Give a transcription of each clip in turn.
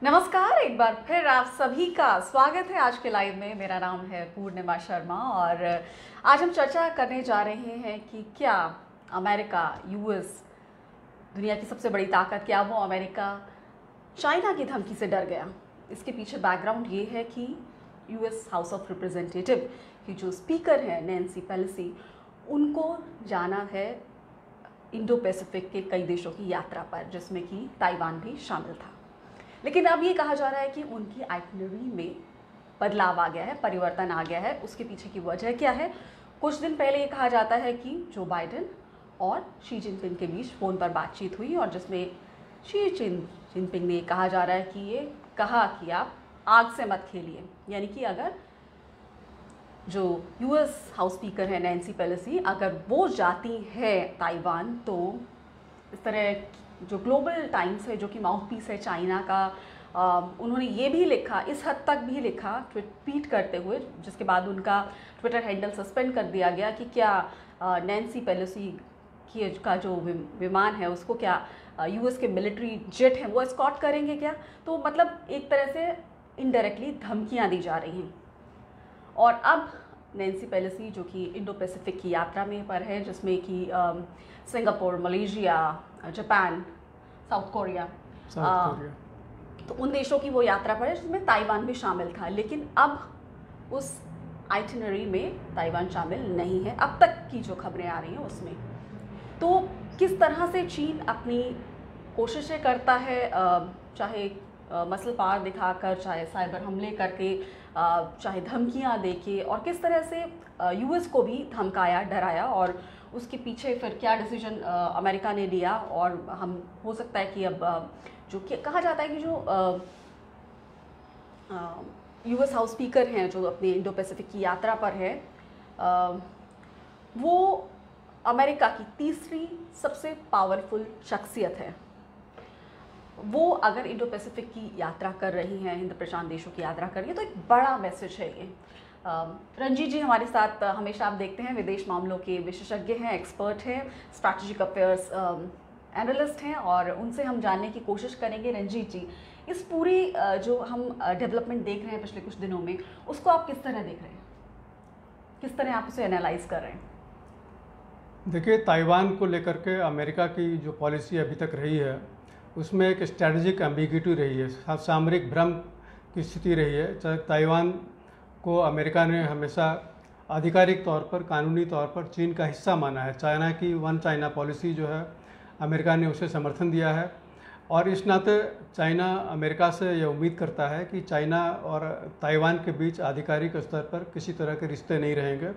नमस्कार, एक बार फिर आप सभी का स्वागत है आज के लाइव में। मेरा नाम है पूर्णिमा शर्मा और आज हम चर्चा करने जा रहे हैं कि क्या अमेरिका, यूएस, दुनिया की सबसे बड़ी ताकत, क्या वो अमेरिका चाइना की धमकी से डर गया। इसके पीछे बैकग्राउंड ये है कि यूएस हाउस ऑफ रिप्रेजेंटेटिव की जो स्पीकर हैं नैन्सी पेलोसी, उनको जाना है इंडो पैसिफिक के कई देशों की यात्रा पर, जिसमें कि ताइवान भी शामिल था। लेकिन अब ये कहा जा रहा है कि उनकी आइटनरी में बदलाव आ गया है, परिवर्तन आ गया है। उसके पीछे की वजह क्या है? कुछ दिन पहले ये कहा जाता है कि जो बाइडेन और शी जिनपिंग के बीच फ़ोन पर बातचीत हुई और जिसमें शी जिनपिंग ने कहा जा रहा है कि ये कहा कि आप आग से मत खेलिए, यानी कि अगर जो यूएस हाउस स्पीकर है नैन्सी पेलोसी, अगर वो जाती है ताइवान, तो इस तरह जो ग्लोबल टाइम्स है, जो कि माउथ पीस है चाइना का, उन्होंने ये भी लिखा, इस हद तक भी लिखा ट्वीट करते हुए, जिसके बाद उनका ट्विटर हैंडल सस्पेंड कर दिया गया, कि क्या नैन्सी पेलोसी का जो विमान है उसको क्या यूएस के मिलिट्री जेट हैं वो एस्कॉर्ट करेंगे क्या। तो मतलब एक तरह से इनडायरेक्टली धमकियाँ दी जा रही हैं। और अब नैन्सी पेलोसी जो कि इंडो पैसिफिक की यात्रा में पर है, जिसमें कि Singapore, Malaysia, Japan, south Korea, तो उन देशों की वो यात्रा पर है, जिसमें ताइवान भी शामिल था। लेकिन अब उस आइटिनरी में ताइवान शामिल नहीं है, अब तक की जो खबरें आ रही हैं उसमें। तो किस तरह से चीन अपनी कोशिशें करता है, चाहे मसल पावर दिखाकर, चाहे साइबर हमले करके, चाहे धमकियां देके, और किस तरह से यूएस को भी धमकाया, डराया, और उसके पीछे फिर क्या डिसीजन अमेरिका ने लिया। और हम हो सकता है कि अब जो कहा जाता है कि जो यूएस हाउस स्पीकर हैं जो अपने इंडो पैसिफिक की यात्रा पर है, वो अमेरिका की तीसरी सबसे पावरफुल शख्सियत है। वो अगर इंडो पैसिफिक की यात्रा कर रही हैं, हिंद प्रशांत देशों की यात्रा कर रही है, तो एक बड़ा मैसेज है ये। रंजीत जी हमारे साथ हमेशा आप देखते हैं, विदेश मामलों के विशेषज्ञ हैं, एक्सपर्ट हैं, स्ट्रैटेजिक अफेयर्स एनालिस्ट हैं, और उनसे हम जानने की कोशिश करेंगे। रंजीत जी, इस पूरी जो हम डेवलपमेंट देख रहे हैं पिछले कुछ दिनों में, उसको आप किस तरह देख रहे हैं, किस तरह आप उसे एनालाइज कर रहे हैं? देखिए, ताइवान को लेकर के अमेरिका की जो पॉलिसी अभी तक रही है उसमें एक स्ट्रेटजिक एम्बिग्यूटी रही है, सामरिक भ्रम की स्थिति रही है। ताइवान को अमेरिका ने हमेशा आधिकारिक तौर पर, कानूनी तौर पर चीन का हिस्सा माना है। चाइना की वन चाइना पॉलिसी जो है, अमेरिका ने उसे समर्थन दिया है, और इस नाते चाइना अमेरिका से यह उम्मीद करता है कि चाइना और ताइवान के बीच आधिकारिक स्तर पर किसी तरह के रिश्ते नहीं रहेंगे।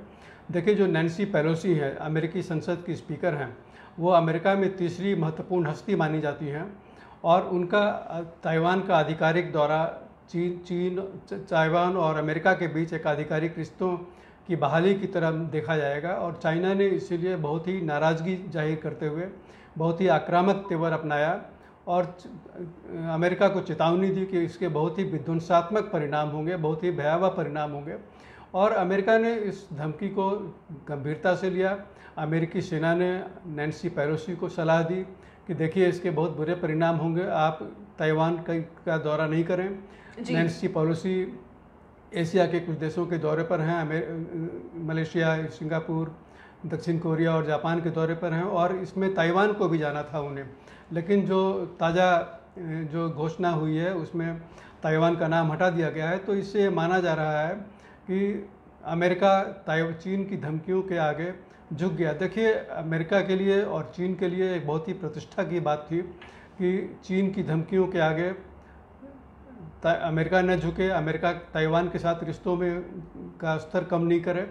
देखिए, जो नैन्सी पेलोसी है, अमेरिकी संसद की स्पीकर हैं, वो अमेरिका में तीसरी महत्वपूर्ण हस्ती मानी जाती हैं, और उनका ताइवान का आधिकारिक दौरा चीन ताइवान और अमेरिका के बीच एक आधिकारिक रिश्तों की बहाली की तरह देखा जाएगा। और चाइना ने इसीलिए बहुत ही नाराज़गी जाहिर करते हुए बहुत ही आक्रामक तेवर अपनाया और अमेरिका को चेतावनी दी कि इसके बहुत ही विध्वंसात्मक परिणाम होंगे, बहुत ही भयावह परिणाम होंगे। और अमेरिका ने इस धमकी को गंभीरता से लिया। अमेरिकी सेना ने नैन्सी पेलोसी को सलाह दी कि देखिए, इसके बहुत बुरे परिणाम होंगे, आप ताइवान का दौरा नहीं करें। नैन्सी पेलोसी एशिया के कुछ देशों के दौरे पर हैं, मलेशिया, सिंगापुर, दक्षिण कोरिया और जापान के दौरे पर हैं, और इसमें ताइवान को भी जाना था उन्हें। लेकिन जो ताज़ा जो घोषणा हुई है उसमें ताइवान का नाम हटा दिया गया है। तो इससे माना जा रहा है कि अमेरिका चीन की धमकियों के आगे झुक गया। देखिए, अमेरिका के लिए और चीन के लिए एक बहुत ही प्रतिष्ठा की बात थी कि चीन की धमकियों के आगे अमेरिका न झुके, अमेरिका ताइवान के साथ रिश्तों में का स्तर कम नहीं करे।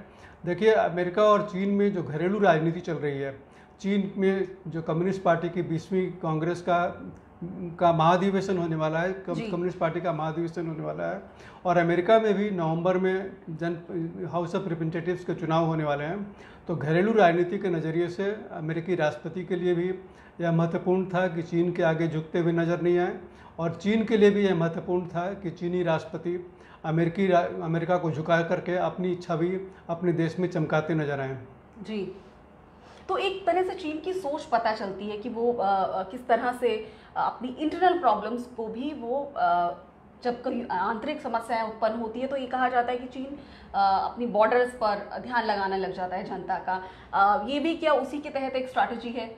देखिए, अमेरिका और चीन में जो घरेलू राजनीति चल रही है, चीन में जो कम्युनिस्ट पार्टी की 20वीं कांग्रेस का महाधिवेशन होने वाला है, कम्युनिस्ट पार्टी का महाधिवेशन होने वाला है, और अमेरिका में भी नवंबर में हाउस ऑफ रिप्रेजेंटेटिव्स के चुनाव होने वाले हैं। तो घरेलू राजनीति के नज़रिए से अमेरिकी राष्ट्रपति के लिए भी यह महत्वपूर्ण था कि चीन के आगे झुकते हुए नज़र नहीं आए, और चीन के लिए भी यह महत्वपूर्ण था कि चीनी राष्ट्रपति अमेरिका को झुका करके अपनी छवि अपने देश में चमकाते नजर आए। जी, तो एक तरह से चीन की सोच पता चलती है कि वो किस तरह से अपनी इंटरनल प्रॉब्लम्स को भी वो जब कोई आंतरिक समस्याएं उत्पन्न होती है तो ये कहा जाता है कि चीन अपनी बॉर्डर्स पर ध्यान लगाने लग जाता है जनता का। ये भी क्या उसी के तहत एक स्ट्रैटेजी है?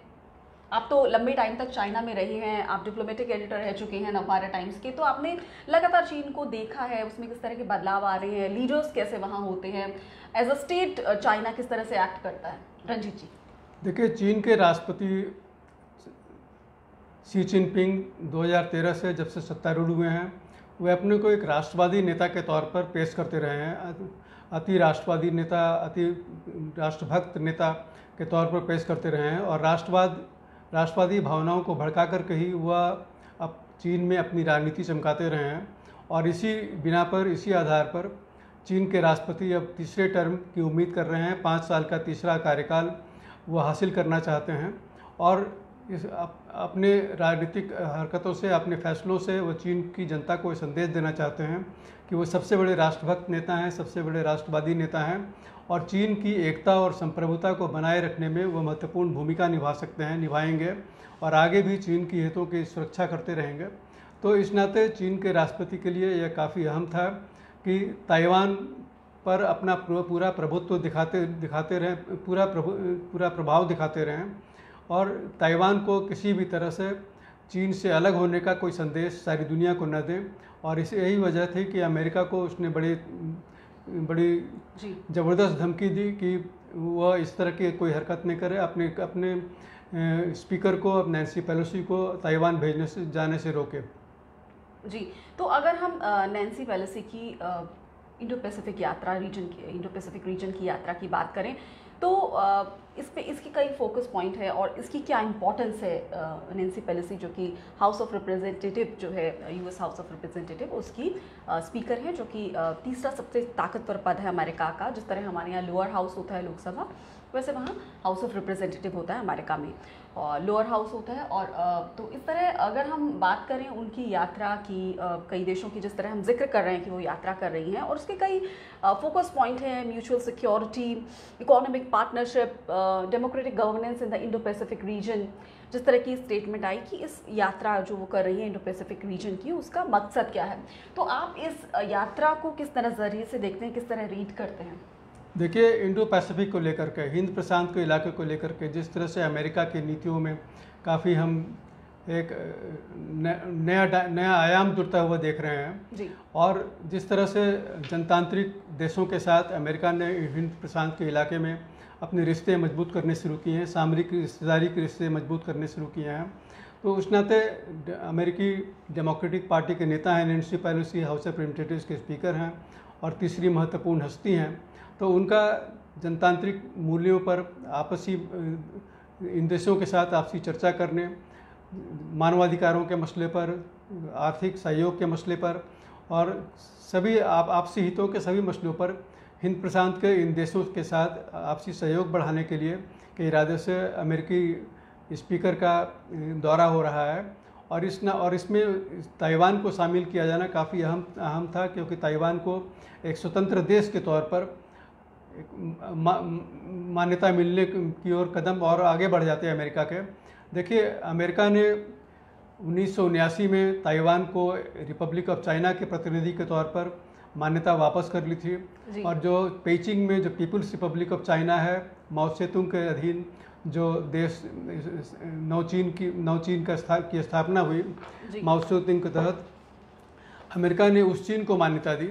आप तो लंबे टाइम तक चाइना में रहे हैं, आप डिप्लोमेटिक एडिटर रह चुके हैं नवभारत टाइम्स के, तो आपने लगातार चीन को देखा है, उसमें किस तरह के बदलाव आ रहे हैं, लीडर्स कैसे वहाँ होते हैं, एज अ स्टेट चाइना किस तरह से एक्ट करता है। रंजीत जी, देखिए, चीन के राष्ट्रपति शी जिनपिंग 2013 से जब से सत्तारूढ़ हुए हैं, वे अपने को एक राष्ट्रवादी नेता के तौर पर पेश करते रहे हैं। अति राष्ट्रवादी नेता, अति राष्ट्रभक्त नेता के तौर पर पेश करते रहे हैं और राष्ट्रवादी भावनाओं को भड़का कर के ही वह अब चीन में अपनी राजनीति चमकाते रहे हैं। और इसी बिना पर, इसी आधार पर चीन के राष्ट्रपति अब तीसरे टर्म की उम्मीद कर रहे हैं। 5 साल का तीसरा कार्यकाल वो हासिल करना चाहते हैं और अपने राजनीतिक हरकतों से, अपने फैसलों से वो चीन की जनता को संदेश देना चाहते हैं कि वो सबसे बड़े राष्ट्रभक्त नेता हैं, सबसे बड़े राष्ट्रवादी नेता हैं और चीन की एकता और संप्रभुता को बनाए रखने में वो महत्वपूर्ण भूमिका निभा सकते हैं, निभाएंगे और आगे भी चीन की हितों की सुरक्षा करते रहेंगे। तो इस नाते चीन के राष्ट्रपति के लिए यह काफ़ी अहम था कि ताइवान पर अपना पूरा प्रभुत्व दिखाते रहें, पूरा प्रभाव दिखाते रहें और ताइवान को किसी भी तरह से चीन से अलग होने का कोई संदेश सारी दुनिया को न दें। और इस यही वजह थी कि अमेरिका को उसने बड़ी ज़बरदस्त धमकी दी कि वह इस तरह की कोई हरकत नहीं करे, अपने स्पीकर को, नैन्सी पेलोसी को ताइवान जाने से रोके। जी, तो अगर हम नैन्सी पेलोसी की इंडो पैसिफिक रीजन की यात्रा की बात करें तो इसकी कई फोकस पॉइंट है और इसकी क्या इंपॉर्टेंस है। नैन्सी पेलोसी जो कि हाउस ऑफ रिप्रेजेंटेटिव जो है, यूएस हाउस ऑफ रिप्रेजेंटेटिव, उसकी स्पीकर है, जो कि तीसरा सबसे ताकतवर पद है अमेरिका का। जिस तरह हमारे यहाँ लोअर हाउस होता है लोकसभा, वैसे वहाँ हाउस ऑफ रिप्रेजेंटेटिव होता है अमेरिका में और लोअर हाउस होता है। और तो इस तरह अगर हम बात करें उनकी यात्रा की, कई देशों की जिस तरह हम जिक्र कर रहे हैं कि वो यात्रा कर रही हैं और उसके कई फोकस पॉइंट हैं, mutual security, economic partnership, democratic governance in the Indo Pacific region. जिस तरह की स्टेटमेंट आई कि इस यात्रा जो वो कर रही है इंडो पैसिफिक रीजन की, उसका मकसद क्या है, तो आप इस यात्रा को किस तरह जरिए से देखते हैं, किस तरह रीड करते हैं? देखिए, इंडो पैसिफिक को लेकर के, हिंद प्रशांत के इलाके को लेकर के जिस तरह से अमेरिका की नीतियों में काफ़ी हम एक नया आयाम जुड़ता हुआ देख रहे हैं जी। और जिस तरह से जनतांत्रिक देशों के साथ अमेरिका ने हिंद प्रशांत के इलाके में अपने रिश्ते मजबूत करने शुरू किए हैं, सामरिक रिश्तेदारी के रिश्ते मजबूत करने शुरू किए हैं, तो उस नाते अमेरिकी डेमोक्रेटिक पार्टी के नेता हैं Nancy Pelosi, house of representatives के स्पीकर हैं और तीसरी महत्वपूर्ण हस्ती हैं। तो उनका जनतांत्रिक मूल्यों पर आपसी, इन देशों के साथ आपसी चर्चा करने, मानवाधिकारों के मसले पर, आर्थिक सहयोग के मसले पर और सभी आपसी हितों के सभी मसलों पर हिंद प्रशांत के इन देशों के साथ आपसी सहयोग बढ़ाने के लिए के इरादे से अमेरिकी स्पीकर का दौरा हो रहा है। और इसमें ताइवान को शामिल किया जाना काफ़ी अहम था, क्योंकि ताइवान को एक स्वतंत्र देश के तौर पर मान्यता मिलने की ओर कदम और आगे बढ़ जाते हैं अमेरिका के। देखिए, अमेरिका ने 1979 में ताइवान को रिपब्लिक ऑफ चाइना के प्रतिनिधि के तौर पर मान्यता वापस कर ली थी और जो पेइचिंग में जो पीपुल्स रिपब्लिक ऑफ चाइना है, माओ सेतुंग के अधीन जो देश नवचीन की स्थापना हुई माओ सेतुंग के तहत, अमेरिका ने उस चीन को मान्यता दी।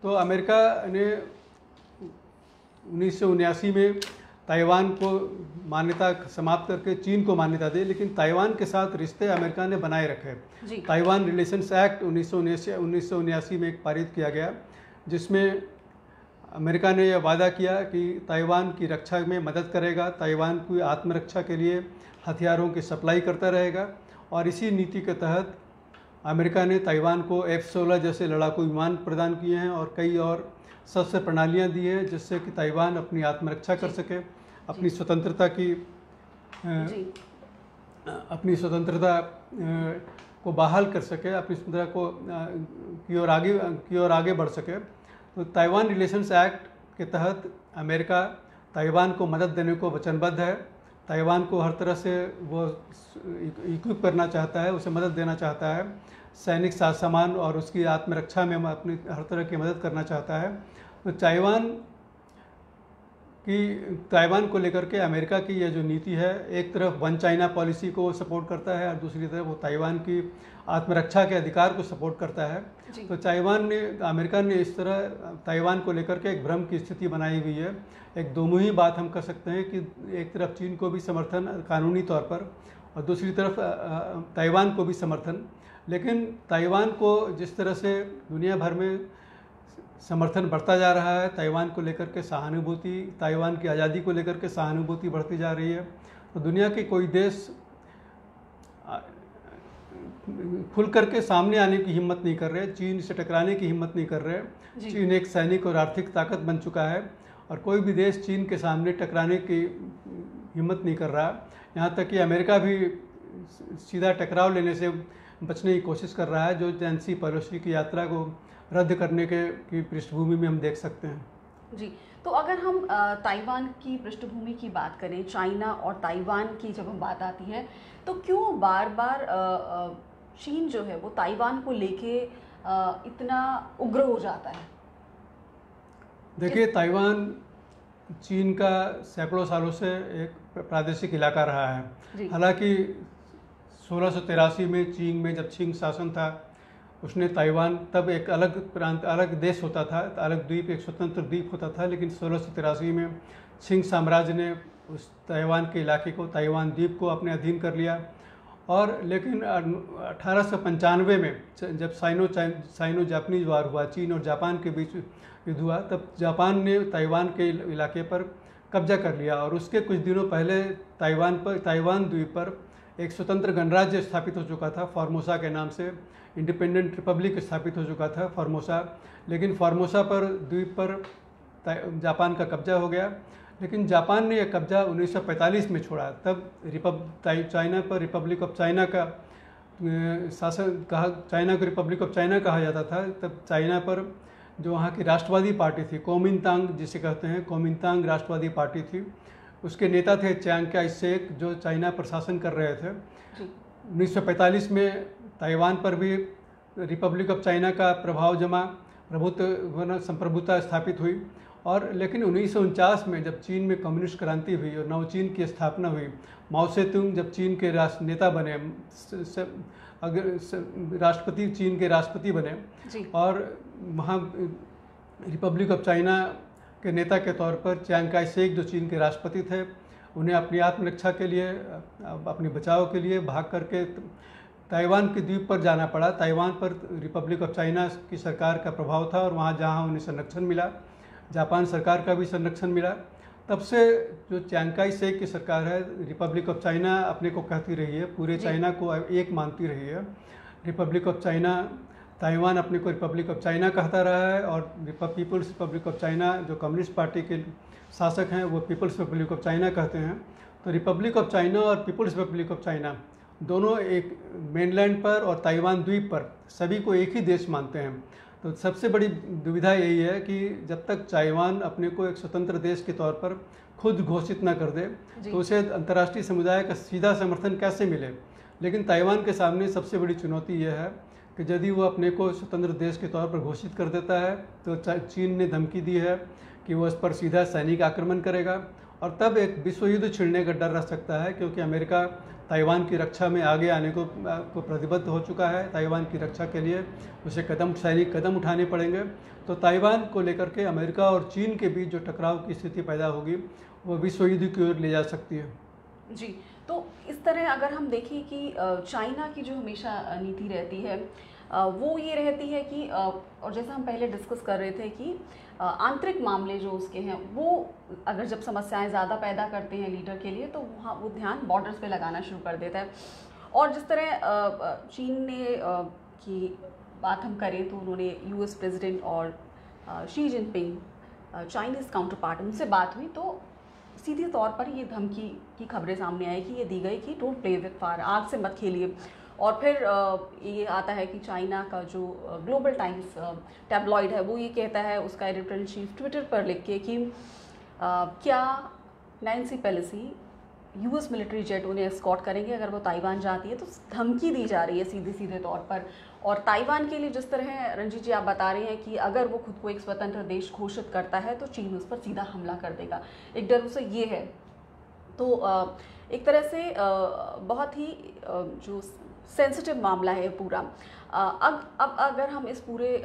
तो अमेरिका ने 1979 में ताइवान को मान्यता समाप्त करके चीन को मान्यता दी, लेकिन ताइवान के साथ रिश्ते अमेरिका ने बनाए रखे। ताइवान रिलेशंस एक्ट 1979 में एक पारित किया गया, जिसमें अमेरिका ने यह वादा किया कि ताइवान की रक्षा में मदद करेगा, ताइवान की आत्मरक्षा के लिए हथियारों की सप्लाई करता रहेगा। और इसी नीति के तहत अमेरिका ने ताइवान को F-16 जैसे लड़ाकू विमान प्रदान किए हैं और कई और शस्त्र प्रणालियाँ दी है, जिससे कि ताइवान अपनी आत्मरक्षा कर सके, अपनी स्वतंत्रता को बहाल कर सके, अपनी स्वतंत्रता की ओर आगे बढ़ सके। तो ताइवान रिलेशंस एक्ट के तहत अमेरिका ताइवान को मदद देने को वचनबद्ध है ताइवान को हर तरह से वो इक्विप करना चाहता है, उसे मदद देना चाहता है, सैनिक साज सामान और उसकी आत्मरक्षा में अपनी हर तरह की मदद करना चाहता है। तो ताइवान को लेकर के अमेरिका की यह जो नीति है, एक तरफ वन चाइना पॉलिसी को सपोर्ट करता है और दूसरी तरफ वो ताइवान की आत्मरक्षा के अधिकार को सपोर्ट करता है। तो अमेरिका ने इस तरह ताइवान को लेकर के एक भ्रम की स्थिति बनाई हुई है। एक दोमुही बात हम कर सकते हैं कि एक तरफ चीन को भी समर्थन कानूनी तौर पर और दूसरी तरफ ताइवान को भी समर्थन। लेकिन ताइवान को जिस तरह से दुनिया भर में समर्थन बढ़ता जा रहा है, ताइवान को लेकर के सहानुभूति, ताइवान की आज़ादी को लेकर के सहानुभूति बढ़ती जा रही है, तो दुनिया के कोई देश खुल करके सामने आने की हिम्मत नहीं कर रहे, चीन से टकराने की हिम्मत नहीं कर रहे। चीन एक सैनिक और आर्थिक ताकत बन चुका है और कोई भी देश चीन के सामने टकराने की हिम्मत नहीं कर रहा। यहाँ तक कि अमेरिका भी सीधा टकराव लेने से बचने की कोशिश कर रहा है, जो नैन्सी पेलोसी की यात्रा को रद्द करने की पृष्ठभूमि में हम देख सकते हैं। जी, तो अगर हम ताइवान की पृष्ठभूमि की बात करें, चाइना और ताइवान की जब हम बात आती है, तो क्यों बार बार चीन जो है वो ताइवान को लेके इतना उग्र हो जाता है? देखिए, ताइवान चीन का सैकड़ों सालों से एक प्रादेशिक इलाका रहा है। हालांकि 1683 में चीन में जब छिंग शासन था, उसने ताइवान, तब एक अलग प्रांत, अलग देश होता था, अलग द्वीप, एक स्वतंत्र द्वीप होता था। लेकिन 1683 में छिंग साम्राज्य ने उस ताइवान के इलाके को, ताइवान द्वीप को अपने अधीन कर लिया। और लेकिन 1895 में जब साइनो जापानीज वार हुआ, चीन और जापान के बीच युद्ध हुआ, तब जापान ने ताइवान के इलाके पर कब्जा कर लिया और उसके कुछ दिनों पहले ताइवान द्वीप पर एक स्वतंत्र गणराज्य स्थापित हो चुका था, फॉर्मोसा के नाम से इंडिपेंडेंट रिपब्लिक स्थापित हो चुका था फॉर्मोसा। लेकिन फॉर्मोसा पर द्वीप पर जापान का कब्जा हो गया। लेकिन जापान ने यह कब्जा 1945 में छोड़ा। तब चाइना पर रिपब्लिक ऑफ चाइना का शासन कहा, चाइना को रिपब्लिक ऑफ चाइना कहा जाता था। तब चाइना पर जो वहाँ की राष्ट्रवादी पार्टी थी, कोमिनतांग जिसे कहते हैं, कोमिनतांग राष्ट्रवादी पार्टी थी, उसके नेता थे चियांग काई शेक, जो चाइना पर शासन कर रहे थे। 1945 में ताइवान पर भी रिपब्लिक ऑफ चाइना का प्रभाव जमा, संप्रभुता स्थापित हुई। और लेकिन 1949 में जब चीन में कम्युनिस्ट क्रांति हुई और नव चीन की स्थापना हुई, माओ सेतुंग जब चीन के राष्ट्र नेता बने, राष्ट्रपति, चीन के राष्ट्रपति बने, और वहाँ रिपब्लिक ऑफ चाइना के नेता के तौर पर चियांग काई शेक, जो चीन के राष्ट्रपति थे, उन्हें अपनी आत्मरक्षा के लिए, अपने बचाव के लिए भाग करके ताइवान के द्वीप पर जाना पड़ा। ताइवान पर रिपब्लिक ऑफ चाइना की सरकार का प्रभाव था और वहाँ जहाँ उन्हें संरक्षण मिला, जापान सरकार का भी संरक्षण मिला। तब से जो चियांग काई शेक की सरकार है, रिपब्लिक ऑफ चाइना अपने को कहती रही है, पूरे चाइना को एक मानती रही है। रिपब्लिक ऑफ चाइना, ताइवान अपने को रिपब्लिक ऑफ चाइना कहता रहा है और पीपल्स रिपब्लिक ऑफ चाइना, जो कम्युनिस्ट पार्टी के शासक हैं, वो पीपल्स रिपब्लिक ऑफ चाइना कहते हैं। तो रिपब्लिक ऑफ चाइना और पीपल्स रिपब्लिक ऑफ चाइना दोनों एक मेनलैंड पर और ताइवान द्वीप पर सभी को एक ही देश मानते हैं। तो सबसे बड़ी दुविधा यही है कि जब तक ताइवान अपने को एक स्वतंत्र देश के तौर पर खुद घोषित न कर दे, तो उसे अंतर्राष्ट्रीय समुदाय का सीधा समर्थन कैसे मिले। लेकिन ताइवान के सामने सबसे बड़ी चुनौती यह है कि यदि वो अपने को स्वतंत्र देश के तौर पर घोषित कर देता है, तो चीन ने धमकी दी है कि वो उस पर सीधा सैनिक आक्रमण करेगा और तब एक विश्व युद्ध छिड़ने का डर रह सकता है, क्योंकि अमेरिका ताइवान की रक्षा में आगे आने को प्रतिबद्ध हो चुका है। ताइवान की रक्षा के लिए उसे सैनिक कदम उठाने पड़ेंगे। तो ताइवान को लेकर के अमेरिका और चीन के बीच जो टकराव की स्थिति पैदा होगी, वो विश्व युद्ध की ओर ले जा सकती है। जी, तो इस तरह अगर हम देखें कि चाइना की जो हमेशा नीति रहती है वो ये रहती है कि और जैसा हम पहले डिस्कस कर रहे थे कि आंतरिक मामले जो उसके हैं, वो अगर जब समस्याएं ज़्यादा पैदा करते हैं लीडर के लिए, तो वहाँ वो ध्यान बॉर्डर्स पे लगाना शुरू कर देता है। और जिस तरह चीन ने की बात हम करें तो उन्होंने यूएस प्रेसिडेंट और Xi Jinping, Chinese counter part, उनसे बात हुई तो सीधे तौर पर ये धमकी की खबरें सामने आई कि ये दी गई कि डोंट प्ले विद फायर, आग से मत खेलिए। और फिर ये आता है कि चाइना का जो ग्लोबल टाइम्स टैब्लॉइड है, वो ये कहता है, उसका एडिटर इन चीफ ट्विटर पर लिख के कि क्या Nancy Pelosi US military jet उन्हें एस्कॉर्ट करेंगे अगर वो ताइवान जाती है। तो धमकी दी जा रही है सीधे सीधे तौर पर। और ताइवान के लिए जिस तरह रंजीत जी आप बता रहे हैं कि अगर वो खुद को एक स्वतंत्र देश घोषित करता है तो चीन उस पर सीधा हमला कर देगा, एक डर उसे ये है। तो एक तरह से बहुत ही जो सेंसिटिव मामला है पूरा। अब अगर हम इस पूरे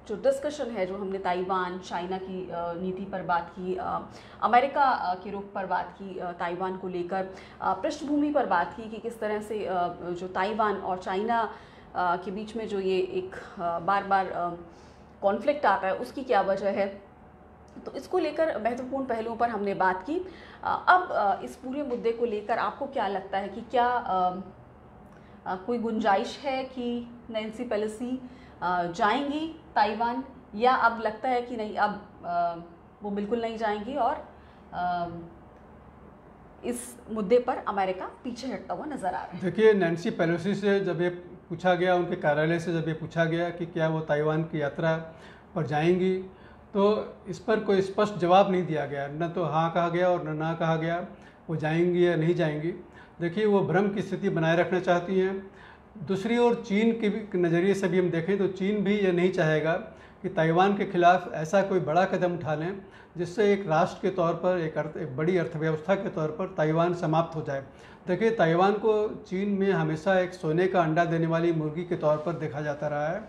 जो डिस्कशन है, जो हमने ताइवान चाइना की नीति पर बात की, अमेरिका के रुख पर बात की, ताइवान को लेकर पृष्ठभूमि पर बात की कि किस तरह से जो ताइवान और चाइना के बीच में जो ये एक बार बार कॉन्फ्लिक्ट आता है उसकी क्या वजह है, तो इसको लेकर महत्वपूर्ण पहलुओं पर हमने बात की। अब इस पूरे मुद्दे को लेकर आपको क्या लगता है कि क्या कोई गुंजाइश है कि नैन्सी पेलोसी जाएंगी ताइवान, या अब लगता है कि नहीं, अब वो बिल्कुल नहीं जाएंगी और इस मुद्दे पर अमेरिका पीछे हटता हुआ नजर आ रहा है? देखिए, नैन्सी पेलोसी से जब ये पूछा गया, उनके कार्यालय से जब ये पूछा गया कि क्या वो ताइवान की यात्रा पर जाएंगी, तो इस पर कोई स्पष्ट जवाब नहीं दिया गया। न तो हाँ कहा गया और न ना कहा गया वो जाएंगी या नहीं जाएंगी। देखिए, वो भ्रम की स्थिति बनाए रखना चाहती हैं। दूसरी ओर चीन के भी नज़रिए से भी हम देखें तो चीन भी ये नहीं चाहेगा कि ताइवान के खिलाफ ऐसा कोई बड़ा कदम उठा लें जिससे एक राष्ट्र के तौर पर, एक बड़ी अर्थव्यवस्था के तौर पर ताइवान समाप्त हो जाए। देखिए, ताइवान को चीन में हमेशा एक सोने का अंडा देने वाली मुर्गी के तौर पर देखा जाता रहा है।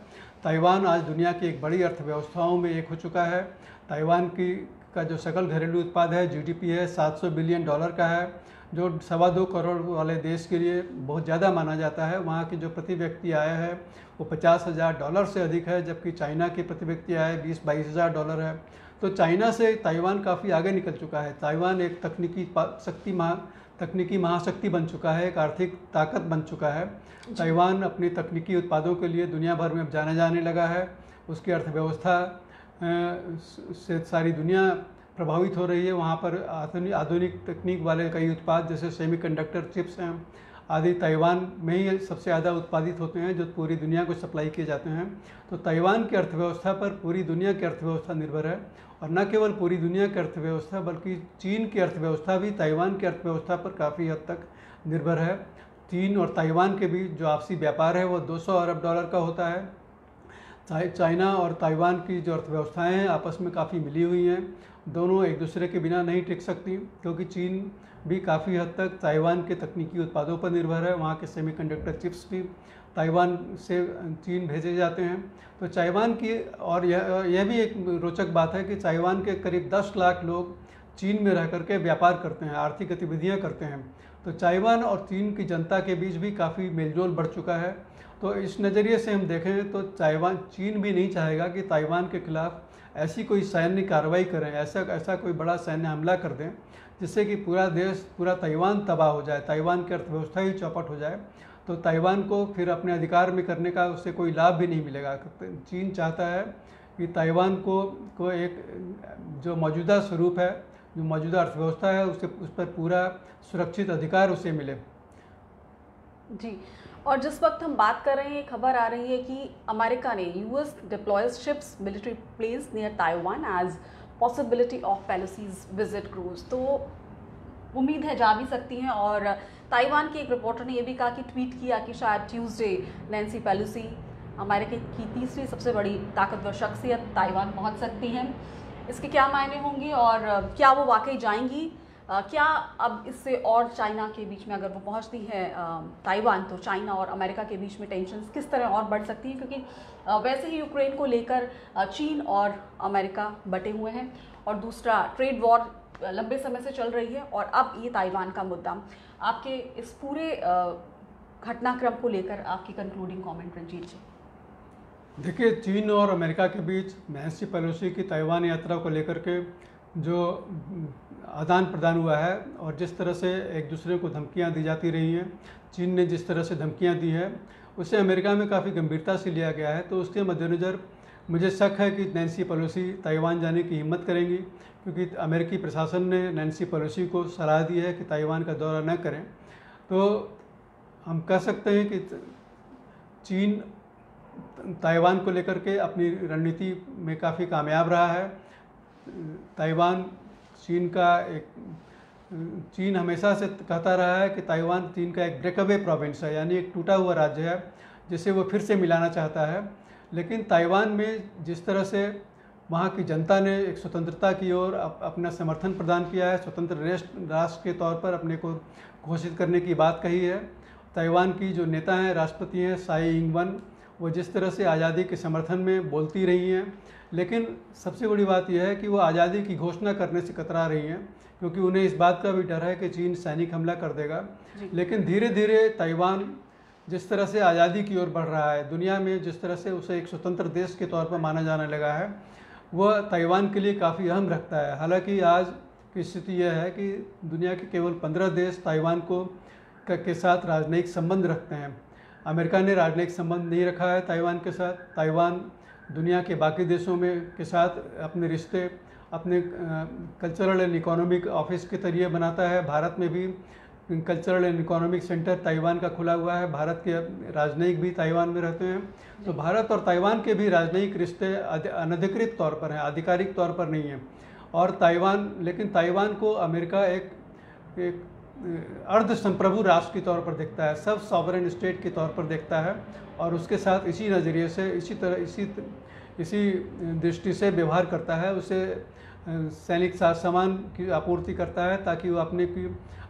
ताइवान आज दुनिया की एक बड़ी अर्थव्यवस्थाओं में एक हो चुका है। ताइवान का जो सकल घरेलू उत्पाद है, जीडीपी है, $700 बिलियन का है, जो 2.25 करोड़ वाले देश के लिए बहुत ज़्यादा माना जाता है। वहाँ की जो प्रति व्यक्ति आय है वो $50,000 से अधिक है, जबकि चाइना की प्रति व्यक्ति आय $20-22 हज़ार है। तो चाइना से ताइवान काफ़ी आगे निकल चुका है। ताइवान एक तकनीकी महाशक्ति बन चुका है, एक आर्थिक ताकत बन चुका है। ताइवान अपनी तकनीकी उत्पादों के लिए दुनिया भर में अब जाना जाने लगा है। उसकी अर्थव्यवस्था से सारी दुनिया प्रभावित हो रही है। वहाँ पर आधुनिक तकनीक वाले कई उत्पाद जैसे सेमीकंडक्टर चिप्स हैं आदि ताइवान में ही सबसे ज़्यादा उत्पादित होते हैं, जो पूरी दुनिया को सप्लाई किए जाते हैं। तो ताइवान की अर्थव्यवस्था पर पूरी दुनिया की अर्थव्यवस्था निर्भर है, और न केवल पूरी दुनिया की अर्थव्यवस्था बल्कि चीन की अर्थव्यवस्था भी ताइवान की अर्थव्यवस्था पर काफ़ी हद तक निर्भर है। चीन और ताइवान के बीच जो आपसी व्यापार है वो $200 अरब का होता है। चाइना और ताइवान की जो अर्थव्यवस्थाएं हैं आपस में काफ़ी मिली हुई हैं, दोनों एक दूसरे के बिना नहीं टिक सकती, क्योंकि चीन भी काफ़ी हद तक ताइवान के तकनीकी उत्पादों पर निर्भर है। वहाँ के सेमीकंडक्टर चिप्स भी ताइवान से चीन भेजे जाते हैं। तो ताइवान की, और यह भी एक रोचक बात है कि ताइवान के करीब 10 लाख लोग चीन में रह करके व्यापार करते हैं, आर्थिक गतिविधियाँ करते हैं। तो ताइवान और चीन की जनता के बीच भी काफ़ी मेलजोल बढ़ चुका है। तो इस नज़रिए से हम देखें तो चीन भी नहीं चाहेगा कि ताइवान के खिलाफ ऐसी कोई सैन्य कार्रवाई करें, ऐसा कोई बड़ा सैन्य हमला कर दें जिससे कि पूरा देश, पूरा ताइवान तबाह हो जाए, ताइवान की अर्थव्यवस्था ही चौपट हो जाए। तो ताइवान को फिर अपने अधिकार में करने का उससे कोई लाभ भी नहीं मिलेगा। चीन चाहता है कि ताइवान को एक जो मौजूदा स्वरूप है, जो मौजूदा अर्थव्यवस्था है, उस पर पूरा सुरक्षित अधिकार उसे मिले। जी, और जिस वक्त हम बात कर रहे हैं, खबर आ रही है कि अमेरिका ने US deploys ships military place near Taiwan as possibility of Pelosi's visit cruise. तो उम्मीद है जा भी सकती हैं। और ताइवान के एक रिपोर्टर ने यह भी कहा कि ट्वीट किया कि शायद ट्यूसडे नैन्सी पेलोसी, अमेरिका की तीसरी सबसे बड़ी ताकतवर शख्सियत, ताइवान पहुंच सकती हैं। इसके क्या मायने होंगे और क्या वो वाकई जाएंगी? क्या अब इससे और चाइना के बीच में, अगर वो पहुंचती है ताइवान, तो चाइना और अमेरिका के बीच में टेंशन किस तरह और बढ़ सकती है? क्योंकि वैसे ही यूक्रेन को लेकर चीन और अमेरिका बटे हुए हैं, और दूसरा ट्रेड वॉर लंबे समय से चल रही है, और अब ये ताइवान का मुद्दा। आपके इस पूरे घटनाक्रम को लेकर आपकी कंक्लूडिंग कमेंट रंजीत जी। देखिए, चीन और अमेरिका के बीच नैन्सी पेलोसी की ताइवान यात्रा को लेकर के जो आदान प्रदान हुआ है और जिस तरह से एक दूसरे को धमकियां दी जाती रही हैं, चीन ने जिस तरह से धमकियां दी है उसे अमेरिका में काफ़ी गंभीरता से लिया गया है। तो उसके मद्देनज़र मुझे शक है कि नैन्सी पेलोसी ताइवान जाने की हिम्मत करेंगी, क्योंकि अमेरिकी प्रशासन ने नैन्सी पेलोसी को सलाह दी है कि ताइवान का दौरा न करें। तो हम कह सकते हैं कि चीन ताइवान को लेकर के अपनी रणनीति में काफ़ी कामयाब रहा है। ताइवान चीन का एक चीन हमेशा से कहता रहा है कि ताइवान चीन का एक ब्रेकअवे प्रोविंस है, यानी एक टूटा हुआ राज्य है जिसे वो फिर से मिलाना चाहता है। लेकिन ताइवान में जिस तरह से वहाँ की जनता ने एक स्वतंत्रता की ओर अपना समर्थन प्रदान किया है, स्वतंत्र राष्ट्र के तौर पर अपने को घोषित करने की बात कही है। ताइवान की जो नेता हैं, राष्ट्रपति हैं साई इंग-वन, वो जिस तरह से आज़ादी के समर्थन में बोलती रही हैं, लेकिन सबसे बड़ी बात यह है कि वो आज़ादी की घोषणा करने से कतरा रही हैं, क्योंकि उन्हें इस बात का भी डर है कि चीन सैनिक हमला कर देगा। लेकिन धीरे धीरे ताइवान जिस तरह से आज़ादी की ओर बढ़ रहा है, दुनिया में जिस तरह से उसे एक स्वतंत्र देश के तौर पर माना जाने लगा है, वह ताइवान के लिए काफ़ी अहम रखता है। हालांकि आज की स्थिति यह है कि दुनिया के केवल 15 देश ताइवान के साथ राजनयिक संबंध रखते हैं। अमेरिका ने राजनयिक संबंध नहीं रखा है ताइवान के साथ। ताइवान दुनिया के बाकी देशों के साथ अपने रिश्ते अपने कल्चरल एंड इकोनॉमिक ऑफिस के जरिए बनाता है। भारत में भी cultural and economic centre Taiwan का खुला हुआ है। भारत के राजनयिक भी ताइवान में रहते हैं। तो भारत और ताइवान के भी राजनयिक रिश्ते अनधिकृत तौर पर हैं, आधिकारिक तौर पर नहीं हैं। और लेकिन ताइवान को अमेरिका एक अर्ध संप्रभु राष्ट्र के तौर पर देखता है, सब सॉवरेन स्टेट के तौर पर देखता है, और उसके साथ इसी नज़रिए से इसी दृष्टि से व्यवहार करता है। उसे सैनिक सामान की आपूर्ति करता है ताकि वो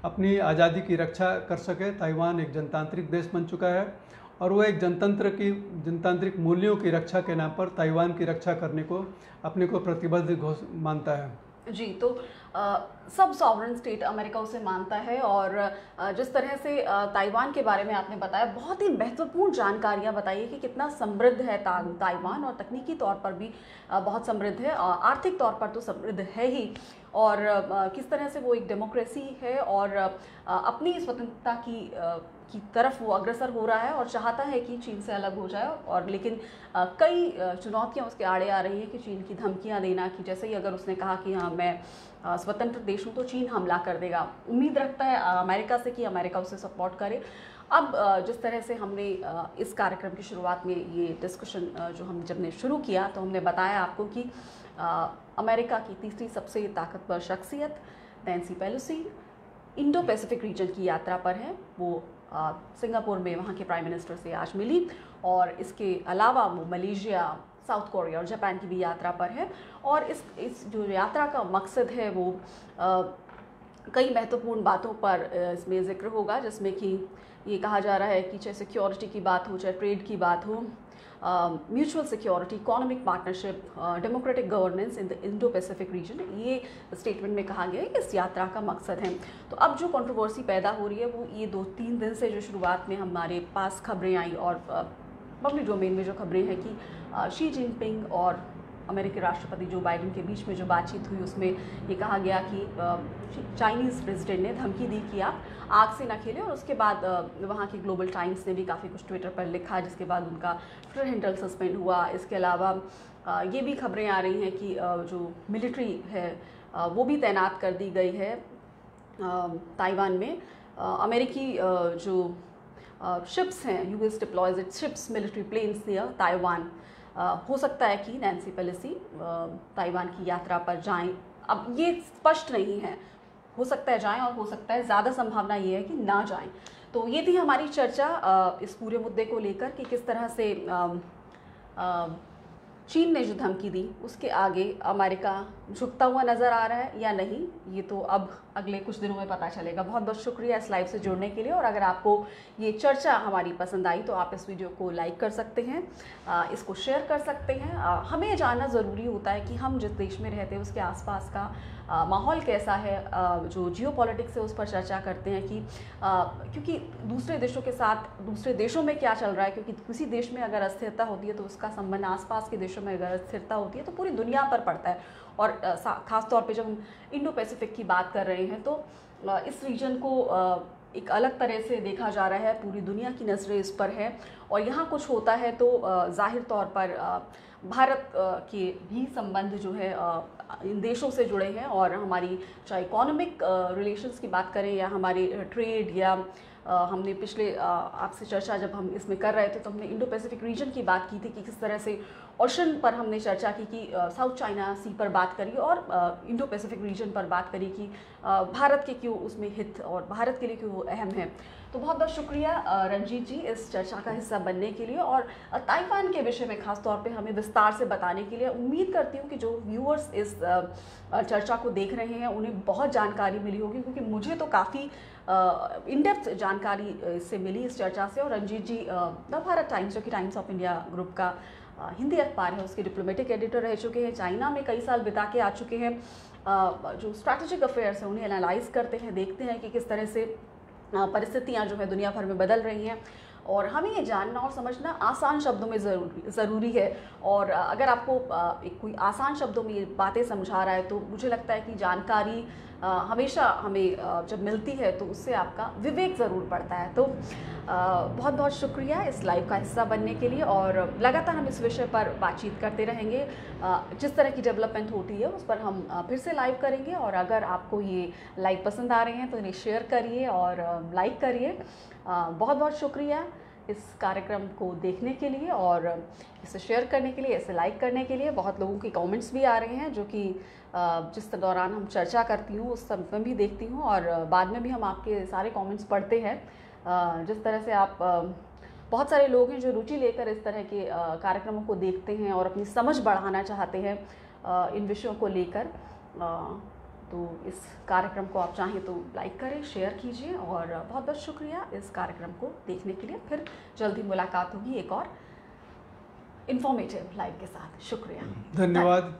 अपनी आज़ादी की रक्षा कर सके। ताइवान एक जनतांत्रिक देश बन चुका है और वो एक जनतांत्रिक मूल्यों की रक्षा के नाम पर ताइवान की रक्षा करने को अपने को प्रतिबद्ध मानता है। जी, तो सब सॉवरेन स्टेट अमेरिका उसे मानता है। और जिस तरह से ताइवान के बारे में आपने बताया, बहुत ही महत्वपूर्ण जानकारियां बताई कि कितना समृद्ध है ताइवान, और तकनीकी तौर पर भी बहुत समृद्ध है, आर्थिक तौर पर तो समृद्ध है ही, और किस तरह से वो एक डेमोक्रेसी है और अपनी स्वतंत्रता की तरफ वो अग्रसर हो रहा है और चाहता है कि चीन से अलग हो जाए। और लेकिन कई चुनौतियां उसके आड़े आ रही हैं कि चीन की धमकियां देना, कि जैसे ही अगर उसने कहा कि हाँ मैं स्वतंत्र देश हूँ तो चीन हमला कर देगा। उम्मीद रखता है अमेरिका से कि अमेरिका उसे सपोर्ट करे। अब जिस तरह से हमने इस कार्यक्रम की शुरुआत में ये डिस्कशन जो हम जब ने शुरू किया, तो हमने बताया आपको कि अमेरिका की तीसरी सबसे ताकतवर शख्सियत Nancy Pelosi Indo Pacific region की यात्रा पर है। वो सिंगापुर में वहाँ के प्राइम मिनिस्टर से आज मिली, और इसके अलावा वो मलेशिया, साउथ कोरिया और जापान की भी यात्रा पर है। और इस जो यात्रा का मकसद है वो कई महत्वपूर्ण बातों पर इसमें जिक्र होगा, जिसमें कि ये कहा जा रहा है कि चाहे सिक्योरिटी की बात हो, चाहे ट्रेड की बात हो, mutual security, economic partnership, democratic governance in the Indo Pacific region, ये स्टेटमेंट में कहा गया है कि इस यात्रा का मकसद है। तो अब जो कंट्रोवर्सी पैदा हो रही है वो ये 2-3 दिन से जो शुरुआत में हमारे पास खबरें आई और पब्लिक डोमेन में जो खबरें हैं कि शी जिनपिंग और अमेरिकी राष्ट्रपति जो बाइडेन के बीच में जो बातचीत हुई, उसमें ये कहा गया कि चाइनीज़ प्रेसिडेंट ने धमकी दी कि आप आग से ना खेलें। और उसके बाद वहाँ की ग्लोबल टाइम्स ने भी काफ़ी कुछ ट्विटर पर लिखा, जिसके बाद उनका ट्विटर हैंडल सस्पेंड हुआ। इसके अलावा ये भी खबरें आ रही हैं कि जो मिलिट्री है वो भी तैनात कर दी गई है ताइवान में। अमेरिकी जो शिप्स हैं, US deploys its ships, military planes near Taiwan. हो सकता है कि नैन्सी पेलोसी ताइवान की यात्रा पर जाएं। अब ये स्पष्ट नहीं है, हो सकता है जाएं और हो सकता है, ज़्यादा संभावना ये है कि ना जाएं। तो ये थी हमारी चर्चा इस पूरे मुद्दे को लेकर कि किस तरह से चीन ने जो धमकी दी उसके आगे अमेरिका झुकता हुआ नज़र आ रहा है या नहीं, ये तो अब अगले कुछ दिनों में पता चलेगा। बहुत बहुत शुक्रिया इस लाइव से जुड़ने के लिए। और अगर आपको ये चर्चा हमारी पसंद आई तो आप इस वीडियो को लाइक कर सकते हैं, इसको शेयर कर सकते हैं। हमें जानना ज़रूरी होता है कि हम जिस देश में रहते हैं उसके आसपास का माहौल कैसा है, जो जियो पॉलिटिक्स है उस पर चर्चा करते हैं कि क्योंकि दूसरे देशों के साथ दूसरे देशों में क्या चल रहा है, क्योंकि किसी देश में अगर अस्थिरता होती है तो उसका संबंध आसपास के देशों में अगर अस्थिरता होती है तो पूरी दुनिया पर पड़ता है। और ख़ास तौर पे जब हम इंडो पैसिफिक की बात कर रहे हैं तो इस रीजन को एक अलग तरह से देखा जा रहा है, पूरी दुनिया की नज़रें इस पर है। और यहाँ कुछ होता है तो जाहिर तौर पर भारत के भी संबंध जो है इन देशों से जुड़े हैं। और हमारी चाहे इकोनॉमिक रिलेशंस की बात करें या हमारे ट्रेड या हमने पिछले आपसे चर्चा जब हम इसमें कर रहे थे तो हमने इंडो पैसिफिक रीजन की बात की थी कि किस तरह से ओशन पर हमने चर्चा की कि साउथ चाइना सी पर बात करी और इंडो पैसिफिक रीजन पर बात करी कि भारत के क्यों उसमें हित और भारत के लिए क्यों वो अहम है। तो बहुत बहुत शुक्रिया रंजीत जी इस चर्चा का हिस्सा बनने के लिए और ताइवान के विषय में खास तौर पे हमें विस्तार से बताने के लिए। उम्मीद करती हूँ कि जो व्यूअर्स इस चर्चा को देख रहे हैं उन्हें बहुत जानकारी मिली होगी, क्योंकि मुझे तो काफ़ी इन डेप्थ जानकारी इससे मिली इस चर्चा से। और रंजीत जी द भारत टाइम्स, जो कि टाइम्स ऑफ इंडिया ग्रुप का हिंदी अखबार है, उसके डिप्लोमेटिक एडिटर रह चुके हैं, चाइना में कई साल बिता के आ चुके हैं, जो स्ट्रैटेजिक अफेयर्स हैं उन्हें एनालाइज करते हैं, देखते हैं कि किस तरह से परिस्थितियाँ जो है दुनिया भर में बदल रही हैं और हमें ये जानना और समझना आसान शब्दों में ज़रूरी है। और अगर आपको एक कोई आसान शब्दों में ये बातें समझा रहा है तो मुझे लगता है कि जानकारी हमेशा हमें जब मिलती है तो उससे आपका विवेक ज़रूर बढ़ता है। तो बहुत बहुत शुक्रिया इस लाइव का हिस्सा बनने के लिए और लगातार हम इस विषय पर बातचीत करते रहेंगे। जिस तरह की डेवलपमेंट होती है उस पर हम फिर से लाइव करेंगे और अगर आपको ये लाइव पसंद आ रहे हैं तो इन्हें शेयर करिए और लाइक करिए। बहुत बहुत शुक्रिया इस कार्यक्रम को देखने के लिए और इसे शेयर करने के लिए, इसे लाइक करने के लिए। बहुत लोगों के कमेंट्स भी आ रहे हैं जो कि जिस दौरान हम चर्चा करती हूँ उस समय भी देखती हूँ और बाद में भी हम आपके सारे कमेंट्स पढ़ते हैं। जिस तरह से आप बहुत सारे लोग हैं जो रुचि लेकर इस तरह के कार्यक्रमों को देखते हैं और अपनी समझ बढ़ाना चाहते हैं इन विषयों को लेकर। तो इस कार्यक्रम को आप चाहें तो लाइक करें, शेयर कीजिए और बहुत बहुत शुक्रिया इस कार्यक्रम को देखने के लिए। फिर जल्दी मुलाकात होगी एक और इन्फॉर्मेटिव लाइव के साथ। शुक्रिया, धन्यवाद।